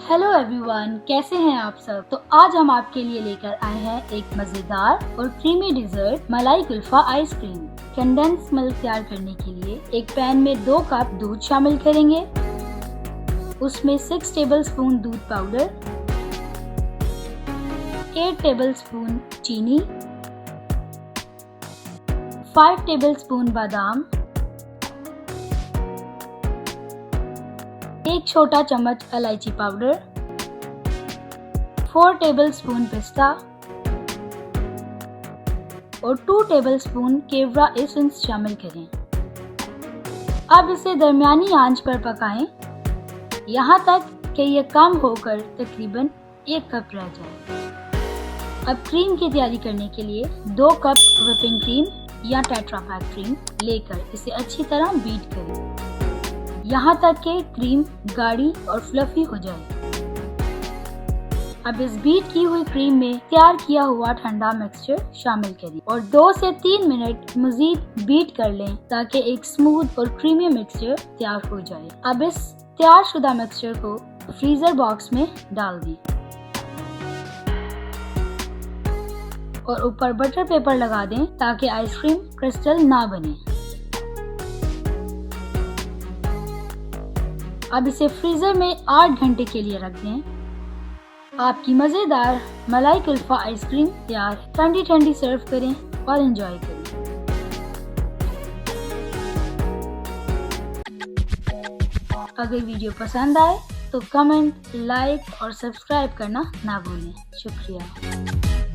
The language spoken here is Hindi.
हेलो एवरीवन, कैसे हैं आप सब। तो आज हम आपके लिए लेकर आए हैं एक मजेदार और क्रीमी डिजर्ट मलाई कुल्फा आइसक्रीम। कंडेंस मिल्क तैयार करने के लिए एक पैन में 2 कप दूध शामिल करेंगे। उसमें 6 टेबलस्पून दूध पाउडर, 8 टेबलस्पून चीनी, 5 टेबलस्पून बादाम, 1 छोटा चम्मच इलायची पाउडर, 4 टेबलस्पून पिस्ता और 2 टेबलस्पून केवड़ा एसेंस शामिल करें। अब इसे दरमियानी आंच पर पकाएं यहाँ तक कि ये कम होकर तकरीबन 1 कप रह जाए। अब क्रीम की तैयारी करने के लिए 2 कप व्हिपिंग क्रीम या टेट्रा पैक क्रीम लेकर इसे अच्छी तरह बीट करें यहाँ तक कि क्रीम गाढ़ी और फ्लफी हो जाए। अब इस बीट की हुई क्रीम में तैयार किया हुआ ठंडा मिक्सचर शामिल करें और 2 से 3 मिनट मजीद बीट कर लें ताकि एक स्मूथ और क्रीमी मिक्सचर तैयार हो जाए। अब इस तैयार शुदा मिक्सचर को फ्रीजर बॉक्स में डाल दें और ऊपर बटर पेपर लगा दें ताकि आइसक्रीम क्रिस्टल ना बने। अब इसे फ्रीजर में 8 घंटे के लिए रख दें। आपकी मजेदार मलाई कुल्फा आइसक्रीम तैयार। ठंडी ठंडी सर्व करें और एंजॉय करें। अगर वीडियो पसंद आए तो कमेंट, लाइक और सब्सक्राइब करना ना भूलें। शुक्रिया।